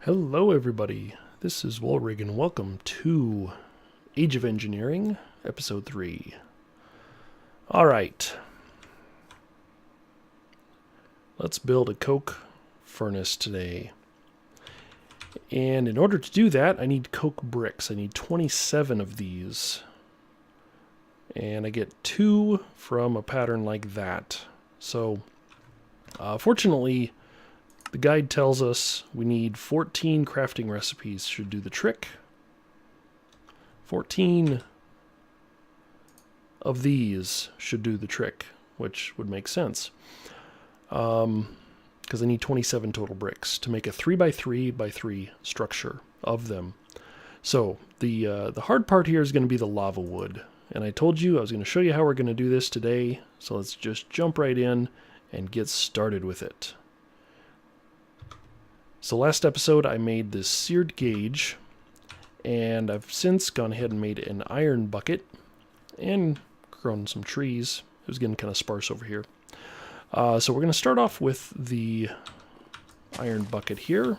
Hello everybody, this is Walrig and welcome to Age of Engineering, Episode 3. Alright, let's build a coke furnace today. And in order to do that, I need coke bricks. I need 27 of these. And I get 2 from a pattern like that. So, fortunately, the guide tells us we need 14 crafting recipes should do the trick. 14 of these should do the trick, which would make sense. Because I need 27 total bricks to make a 3x3x3 structure of them. So the hard part here is going to be the lava wood. And I told you I was going to show you how we're going to do this today. So let's just jump right in and get started with it. So last episode I made this seared gauge, and I've since gone ahead and made an iron bucket and grown some trees. It was getting kind of sparse over here. So we're going to start off with the iron bucket here,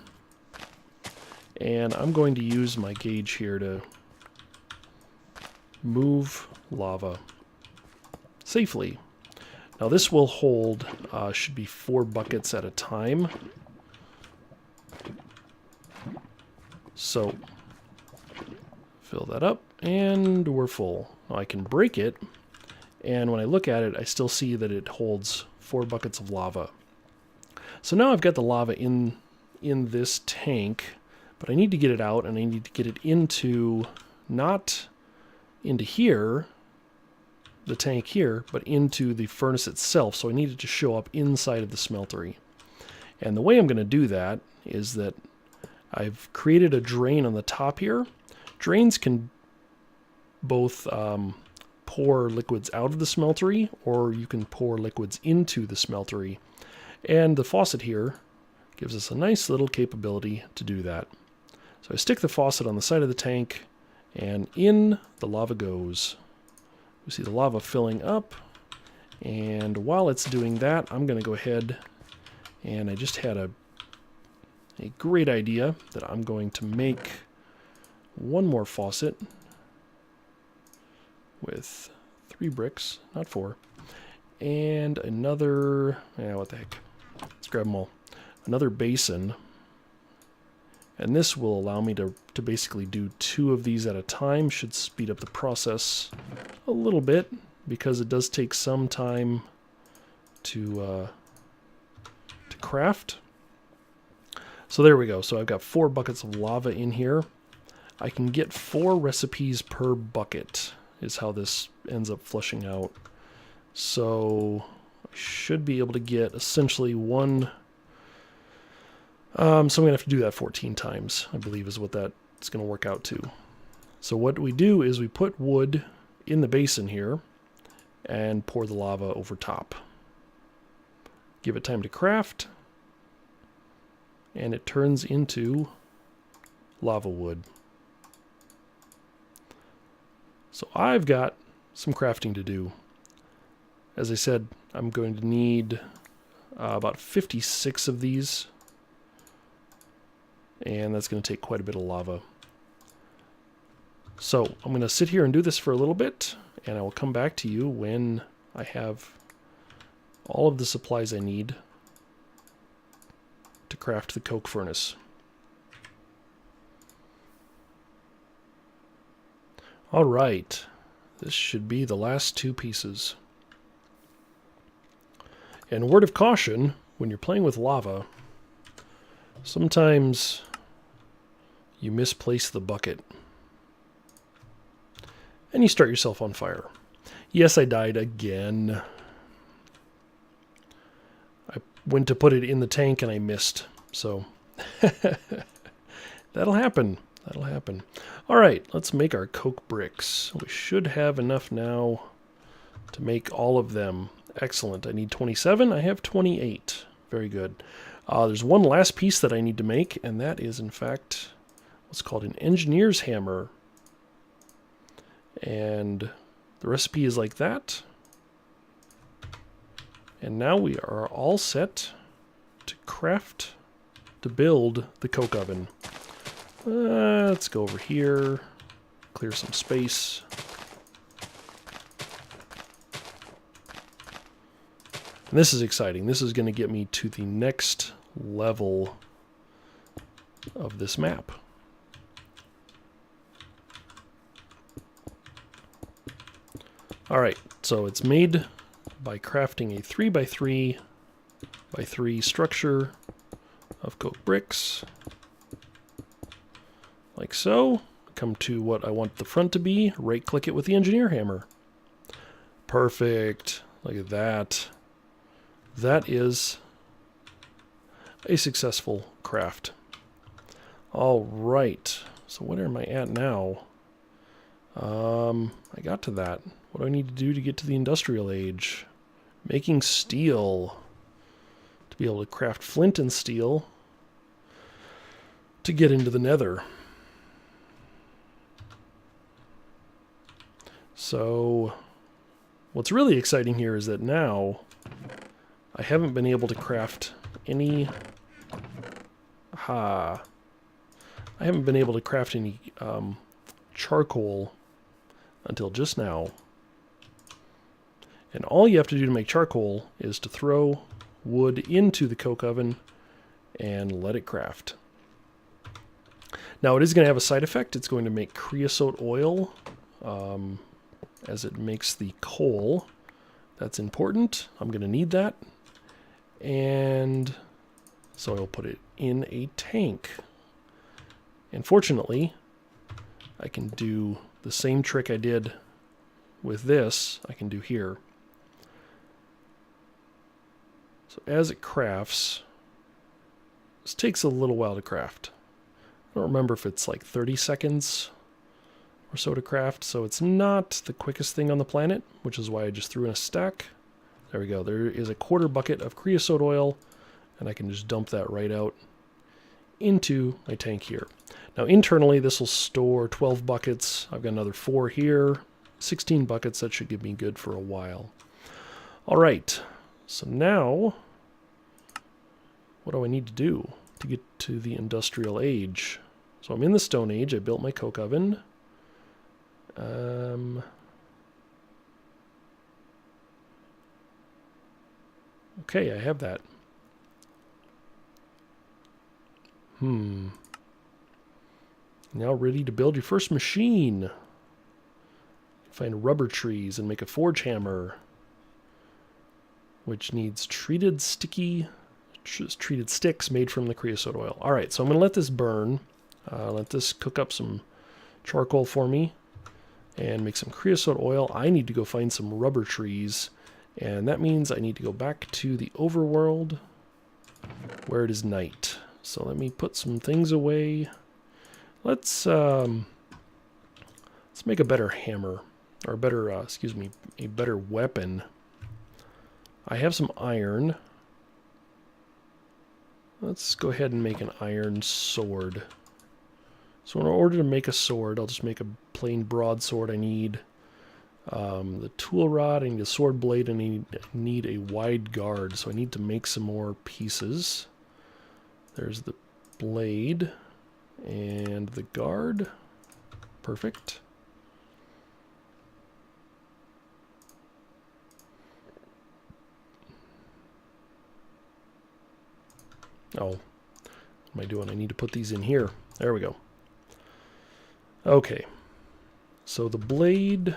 and I'm going to use my gauge here to move lava safely. Now this will hold, should be 4 buckets at a time. So, fill that up, and we're full. Now I can break it, and when I look at it, I still see that it holds 4 buckets of lava. So now I've got the lava in this tank, but I need to get it out, and I need to get it into, not into here, the tank here, but into the furnace itself. So I need it to show up inside of the smeltery. And the way I'm going to do that is that I've created a drain on the top here. Drains can both pour liquids out of the smeltery, or you can pour liquids into the smeltery. And the faucet here gives us a nice little capability to do that. So I stick the faucet on the side of the tank, and in the lava goes. We see the lava filling up, and while it's doing that, I'm going to go ahead, and I just had a great idea that I'm going to make one more faucet with 3 bricks, not 4, and another, what the heck, let's grab them all, another basin, and this will allow me to basically do 2 of these at a time. Should speed up the process a little bit, because it does take some time to craft. So there we go. So I've got 4 buckets of lava in here. I can get 4 recipes per bucket is how this ends up flushing out. So I should be able to get essentially one. So I'm going to have to do that 14 times, I believe is what that's going to work out to. So what we do is we put wood in the basin here and pour the lava over top. Give it time to craft, and it turns into lava wood. So I've got some crafting to do. As I said, I'm going to need about 56 of these, and that's going to take quite a bit of lava. So I'm going to sit here and do this for a little bit, and I will come back to you when I have all of the supplies I need to craft the coke furnace. Alright, this should be the last 2 pieces. And word of caution, when you're playing with lava, sometimes you misplace the bucket and you start yourself on fire. Yes, I died again. I went to put it in the tank and I missed. So that'll happen. That'll happen. All right, let's make our coke bricks. We should have enough now to make all of them. Excellent. I need 27. I have 28. Very good. There's one last piece that I need to make, and that is, in fact, what's called an engineer's hammer. And the recipe is like that. And now we are all set to craft to build the coke oven. Let's go over here, clear some space. And this is exciting. This is going to get me to the next level of this map. Alright, so it's made by crafting a 3x3 by 3 structure of coke bricks. Like so. Come to what I want the front to be, right click it with the engineer hammer. Perfect. Look at that. That is a successful craft. All right. So where am I at now? I got to that. What do I need to do to get to the industrial age? Making steel. To be able to craft flint and steel. To get into the nether. So what's really exciting here is that now I haven't been able to craft any... I haven't been able to craft any charcoal until just now. And all you have to do to make charcoal is to throw wood into the coke oven and let it craft. Now it is going to have a side effect. It's going to make creosote oil as it makes the coal. That's important. I'm going to need that. And so I'll put it in a tank. And fortunately, I can do the same trick I did with this, I can do here. So as it crafts, this takes a little while to craft. I don't remember if it's like 30 seconds or so to craft, so it's not the quickest thing on the planet, which is why I just threw in a stack. There we go. There is a 1/4 bucket of creosote oil, and I can just dump that right out into my tank here. Now internally this will store 12 buckets. I've got another 4 here, 16 buckets. That should give me good for a while. All right, so now what do I need to do to get to the industrial age? So I'm in the Stone Age. I built my coke oven. Okay, I have that. Now ready to build your first machine. Find rubber trees and make a forge hammer, which needs treated sticks made from the creosote oil. All right, so I'm going to let this burn. Let this cook up some charcoal for me and make some creosote oil. I need to go find some rubber trees, and that means I need to go back to the overworld where it is night. So let me put some things away. Let's make a better hammer, or a better, a better weapon. I have some iron. Let's go ahead and make an iron sword. So in order to make a sword, I'll just make a plain broadsword. I need the tool rod, I need a sword blade, and I need a wide guard. So I need to make some more pieces. There's the blade and the guard. Perfect. Oh, what am I doing? I need to put these in here. There we go. Okay, so the blade,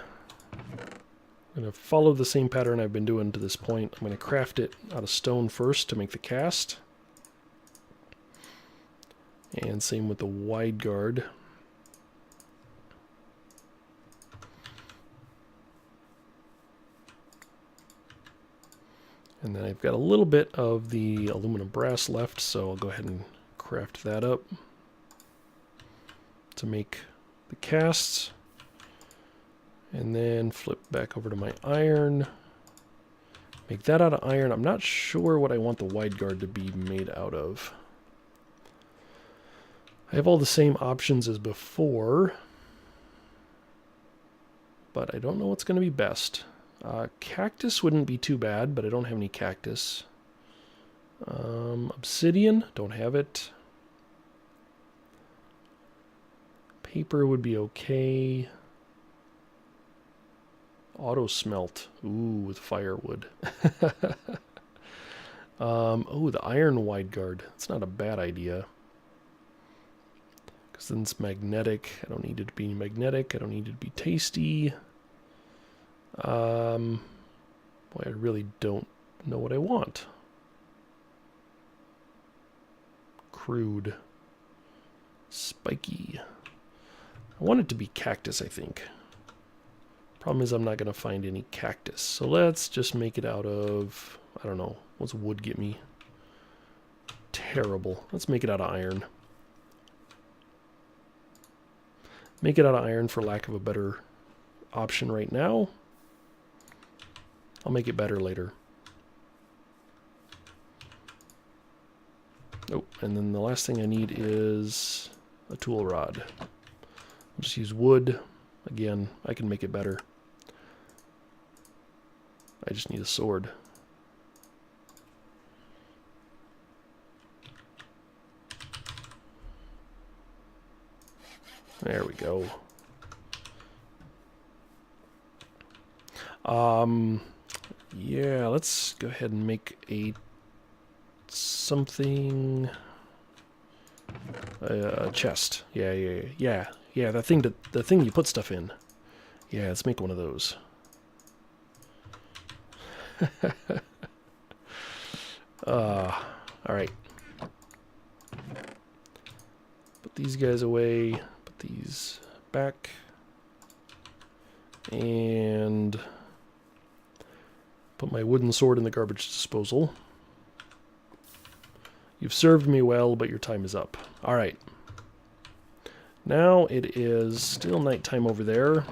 I'm going to follow the same pattern I've been doing to this point. I'm going to craft it out of stone first to make the cast. And same with the wide guard. And then I've got a little bit of the aluminum brass left, so I'll go ahead and craft that up to make the casts. And then flip back over to my iron. Make that out of iron. I'm not sure what I want the wide guard to be made out of. I have all the same options as before, but I don't know what's going to be best. Cactus wouldn't be too bad, but I don't have any cactus. Obsidian, don't have it. Paper would be okay. Auto smelt. Ooh, with firewood. Oh, the iron wide guard. That's not a bad idea. Because then it's magnetic. I don't need it to be magnetic. I don't need it to be tasty. Boy, I really don't know what I want. Crude. Spiky. I want it to be cactus, I think. Problem is I'm not going to find any cactus. So let's just make it out of, I don't know, what's wood get me? Terrible. Let's make it out of iron. Make it out of iron for lack of a better option right now. I'll make it better later. Oh, and then the last thing I need is a tool rod. I'll just use wood. Again, I can make it better. I just need a sword. There we go. Yeah, let's go ahead and make a something a chest. Yeah. The thing you put stuff in. Yeah, let's make one of those. All right. Put these guys away. Put these back. And put my wooden sword in the garbage disposal. You've served me well, but your time is up. All right. Now it is still nighttime over there.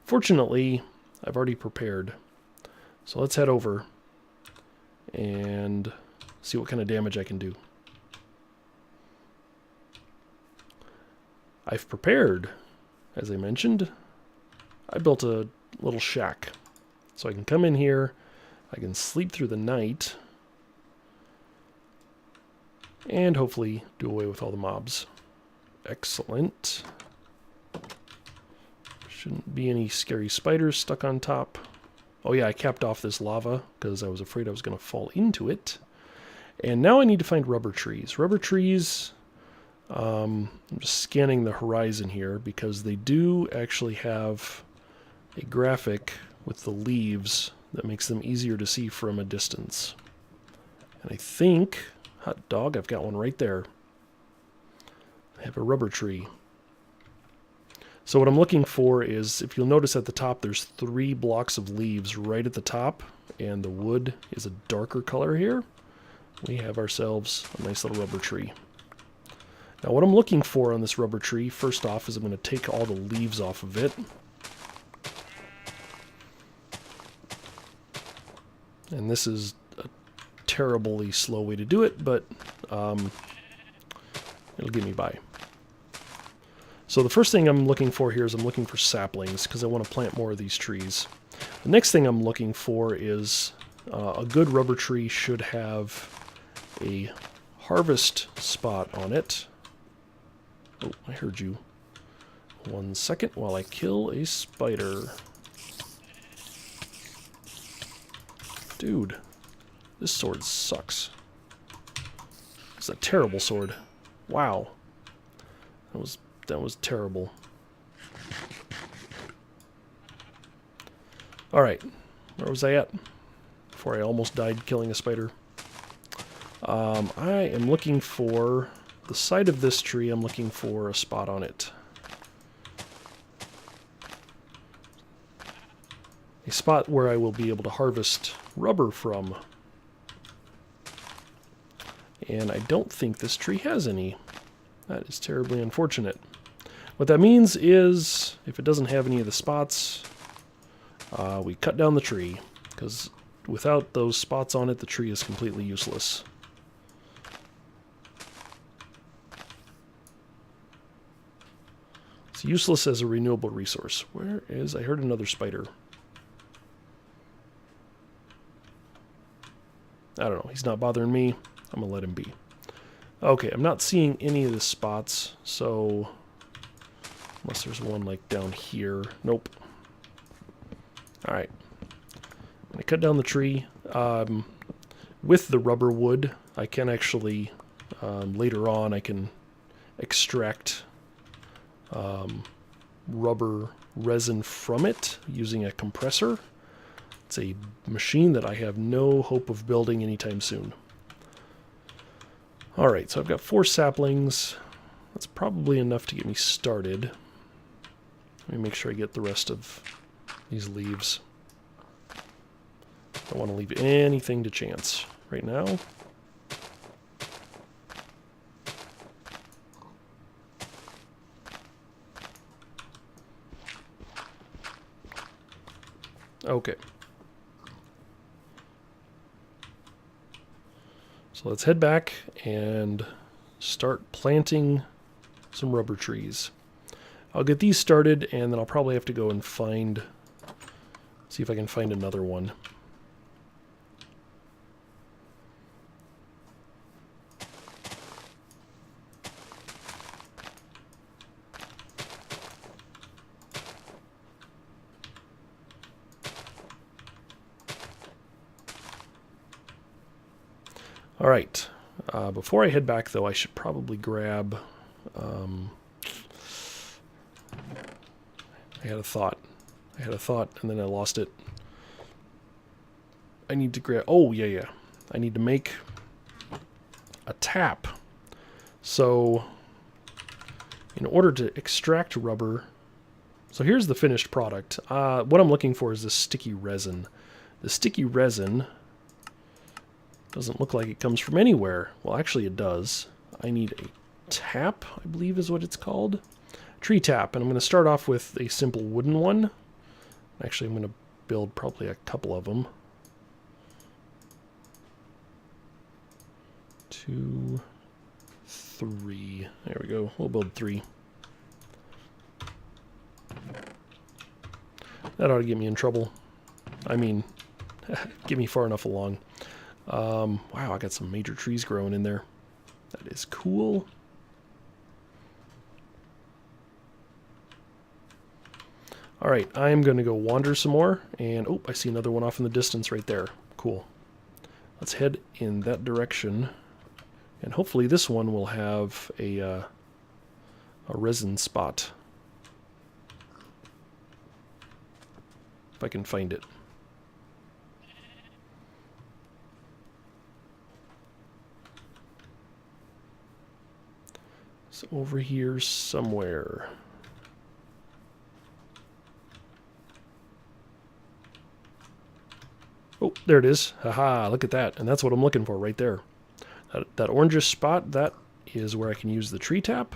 Fortunately, I've already prepared. So let's head over and see what kind of damage I can do. I've prepared, as I mentioned. I built a little shack. So I can come in here, I can sleep through the night, and hopefully do away with all the mobs. Excellent. Shouldn't be any scary spiders stuck on top. Oh yeah, I capped off this lava because I was afraid I was going to fall into it. And now I need to find rubber trees. Rubber trees, I'm just scanning the horizon here because they do actually have a graphic with the leaves that makes them easier to see from a distance. And I think, hot dog, I've got one right there. I have a rubber tree. So what I'm looking for is, if you'll notice at the top, there's 3 blocks of leaves right at the top, and the wood is a darker color here. We have ourselves a nice little rubber tree. Now what I'm looking for on this rubber tree, first off, is I'm going to take all the leaves off of it. And this is a terribly slow way to do it, but it'll get me by. So the first thing I'm looking for here is I'm looking for saplings because I want to plant more of these trees. The next thing I'm looking for is a good rubber tree should have a harvest spot on it. Oh, I heard you. 1 second while I kill a spider. Dude, this sword sucks. It's a terrible sword. Wow. That was terrible. Alright, where was I at before I almost died killing a spider? I am looking for the side of this tree. I'm looking for a spot on it. A spot where I will be able to harvest rubber from. And I don't think this tree has any. That is terribly unfortunate. What that means is, if it doesn't have any of the spots, we cut down the tree, because without those spots on it, the tree is completely useless. It's useless as a renewable resource. Where is... I heard another spider. I don't know. He's not bothering me. I'm going to let him be. Okay, I'm not seeing any of the spots, so... Unless there's one, like, down here. Nope. Alright. I'm going to cut down the tree. With the rubber wood, I can actually... later on, I can extract rubber resin from it using a compressor. It's a machine that I have no hope of building anytime soon. Alright, so I've got 4 saplings. That's probably enough to get me started. Let me make sure I get the rest of these leaves. Don't want to leave anything to chance right now. Okay. So let's head back and start planting some rubber trees. I'll get these started, and then I'll probably have to go and see if I can find another one. All right. Before I head back, though, I should probably grab... I had a thought, and then I lost it. I need to grab... Oh, yeah. I need to make a tap. So, in order to extract rubber... So here's the finished product. What I'm looking for is this sticky resin. The sticky resin doesn't look like it comes from anywhere. Well, actually it does. I need a tap, I believe is what it's called. Tree tap, and I'm going to start off with a simple wooden one. Actually, I'm going to build probably a couple of them. 2, 3. There we go. We'll build 3. That ought to get me in trouble. I mean, get me far enough along. Wow, I got some major trees growing in there. That is cool. Alright, I'm going to go wander some more, and oh, I see another one off in the distance right there. Cool. Let's head in that direction, and hopefully this one will have a resin spot. If I can find it. It's over here somewhere. Oh, there it is. Haha, look at that. And that's what I'm looking for right there. That orangish spot, that is where I can use the tree tap.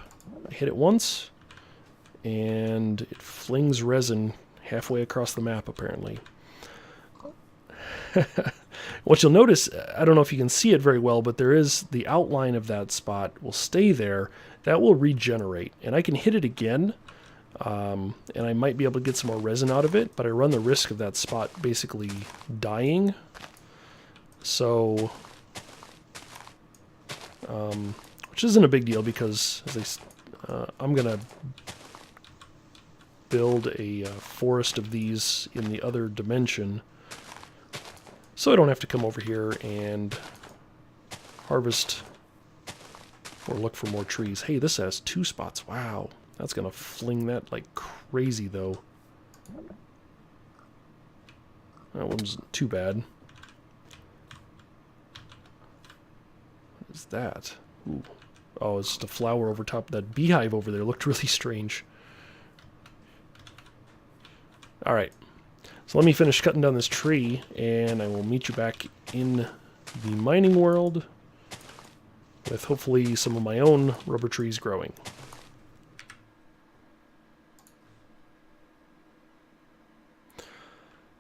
I hit it once, and it flings resin halfway across the map, apparently. What you'll notice, I don't know if you can see it very well, but there is the outline of that spot will stay there. That will regenerate, and I can hit it again, and I might be able to get some more resin out of it, but I run the risk of that spot basically dying. So, which isn't a big deal because I'm going to build a forest of these in the other dimension, so I don't have to come over here and harvest or look for more trees. Hey, this has 2 spots. Wow. That's going to fling that like crazy, though. That wasn't too bad. What is that? Ooh. Oh, it's just a flower over top. That beehive over there looked really strange. Alright. So let me finish cutting down this tree, and I will meet you back in the mining world with hopefully some of my own rubber trees growing.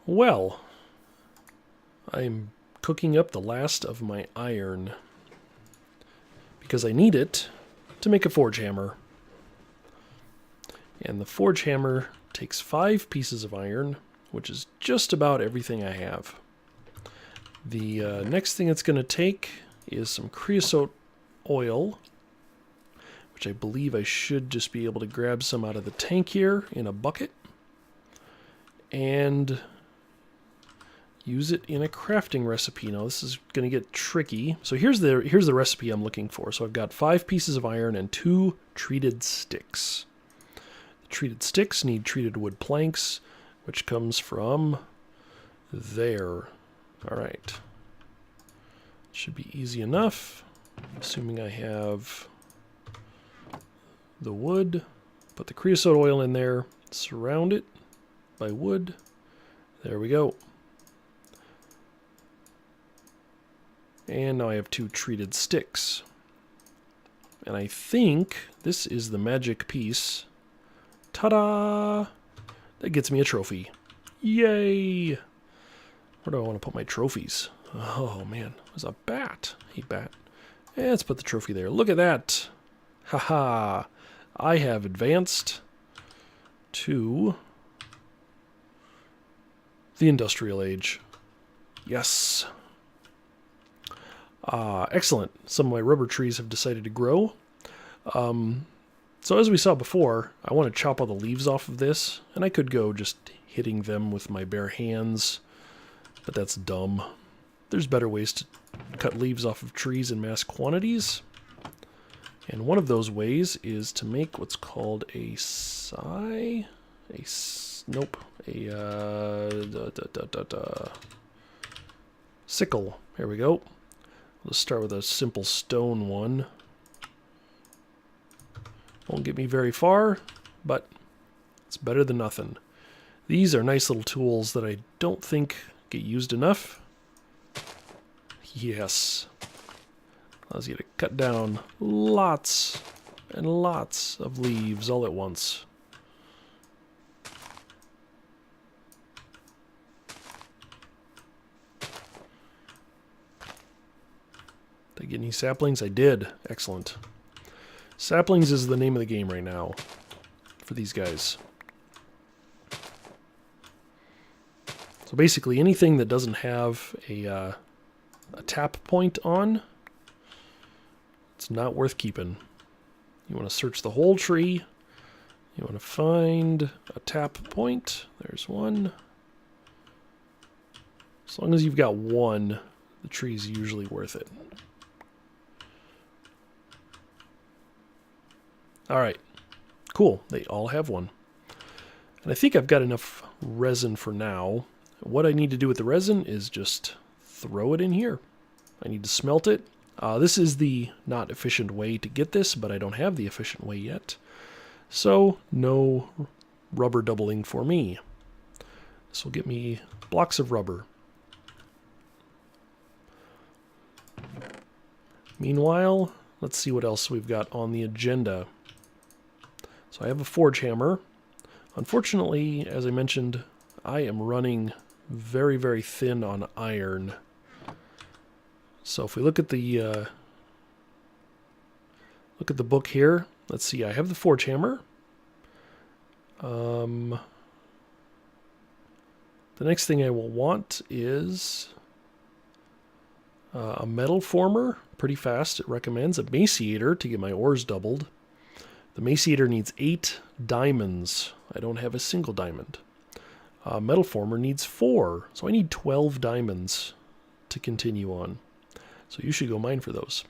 Well, I'm cooking up the last of my iron because I need it to make a forge hammer. And the forge hammer takes 5 pieces of iron, which is just about everything I have. The next thing it's going to take is some creosote oil, which I believe I should just be able to grab some out of the tank here in a bucket and use it in a crafting recipe. Now this is going to get tricky. So here's the recipe I'm looking for. So I've got 5 pieces of iron and 2 treated sticks. The treated sticks need treated wood planks, which comes from there. All right. Should be easy enough, assuming I have the wood. Put the creosote oil in there, surround it by wood. There we go. And now I have 2 treated sticks. And I think this is the magic piece. Ta-da! That gets me a trophy. Yay! Where do I want to put my trophies? Oh man, there's a bat. Hey bat. Let's put the trophy there. Look at that. Haha. I have advanced to the industrial age. Yes. Excellent. Some of my rubber trees have decided to grow. So as we saw before, I want to chop all the leaves off of this, and I could go just hitting them with my bare hands, but that's dumb. There's better ways to cut leaves off of trees in mass quantities. And one of those ways is to make what's called a sickle. Here we go. Let's start with a simple stone one. Won't get me very far, but it's better than nothing. These are nice little tools that I don't think get used enough. Yes. Allows you to cut down lots and lots of leaves all at once. Did I get any saplings? I did. Excellent. Saplings is the name of the game right now for these guys. So basically anything that doesn't have a tap point on, it's not worth keeping. You want to search the whole tree. You want to find a tap point. There's one. As long as you've got one, the tree's usually worth it. All right, cool. They all have one. And I think I've got enough resin for now. What I need to do with the resin is just throw it in here. I need to smelt it. This is the not efficient way to get this, but I don't have the efficient way yet. So no rubber doubling for me. This will get me blocks of rubber. Meanwhile, let's see what else we've got on the agenda. So I have a forge hammer. Unfortunately, as I mentioned, I am running very, very thin on iron. So if we look at the book here, let's see. I have the forge hammer. The next thing I will want is a metal former. Pretty fast. It recommends a maciator to get my ores doubled. The maciator needs 8 diamonds. I don't have a single diamond. Metal former needs 4, so I need 12 diamonds to continue on. So you should go mine for those.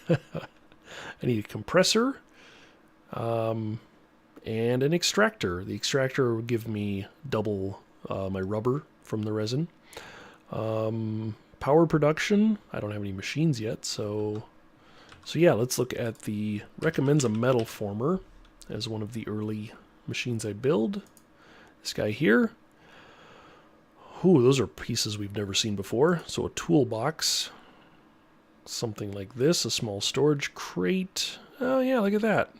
I need a compressor and an extractor. The extractor will give me double my rubber from the resin. Power production, I don't have any machines yet, so yeah, let's look at the recommends a metal former as one of the early machines I build. This guy here. Ooh, those are pieces we've never seen before. So a toolbox, something like this, a small storage crate. Oh yeah, look at that.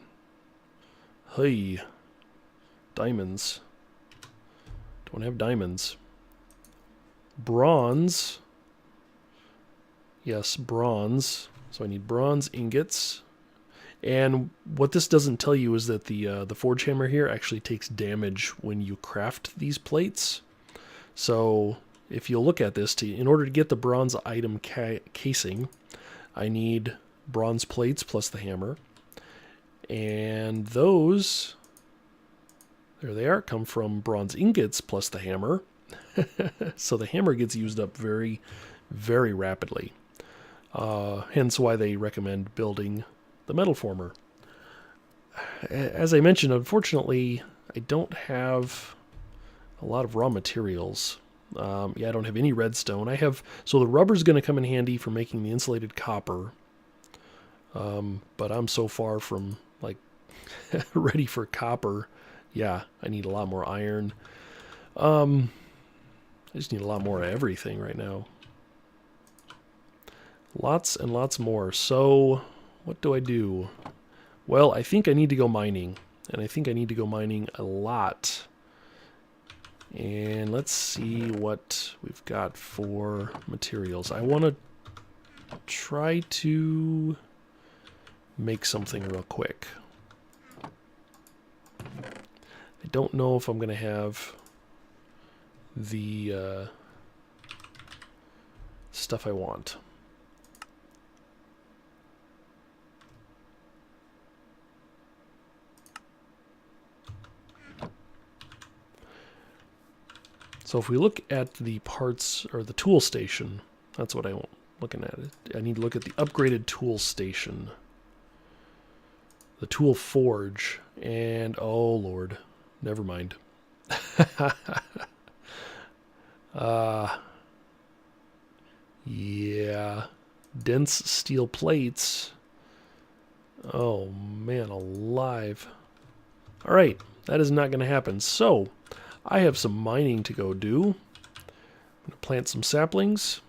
Hey, diamonds. Don't have diamonds. Bronze. Yes, bronze. So I need bronze ingots. And what this doesn't tell you is that the forge hammer here actually takes damage when you craft these plates. So if you look at this, in order to get the bronze item casing, I need bronze plates plus the hammer. And those, there they are, come from bronze ingots plus the hammer. So the hammer gets used up very, very rapidly. Hence why they recommend building the metal former. As I mentioned, unfortunately, I don't have a lot of raw materials. Yeah, I don't have any redstone. So the rubber's going to come in handy for making the insulated copper. But I'm so far from, like, ready for copper. Yeah, I need a lot more iron. I just need a lot more of everything right now. Lots and lots more. So, what do I do? Well, I think I need to go mining. And I think I need to go mining a lot. And let's see what we've got for materials. I want to try to make something real quick. I don't know if I'm going to have the stuff I want. So if we look at the parts, or the tool station, that's what I'm looking at. I need to look at the upgraded tool station. The tool forge, and oh lord, never mind. Yeah, dense steel plates. Oh man alive. Alright, that is not going to happen. So, I have some mining to go do. I'm going to plant some saplings,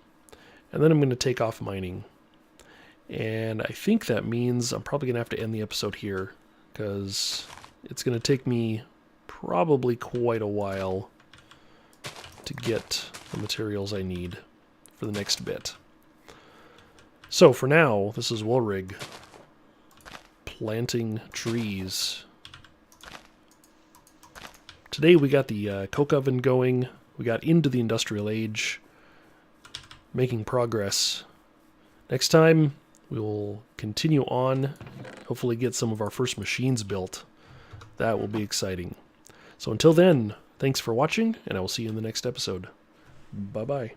and then I'm going to take off mining. And I think that means I'm probably going to have to end the episode here, because it's going to take me probably quite a while to get the materials I need for the next bit. So for now, this is Woolrig planting trees. Today we got the coke oven going. We got into the industrial age, making progress. Next time, we will continue on, hopefully get some of our first machines built. That will be exciting. So until then, thanks for watching, and I will see you in the next episode. Bye-bye.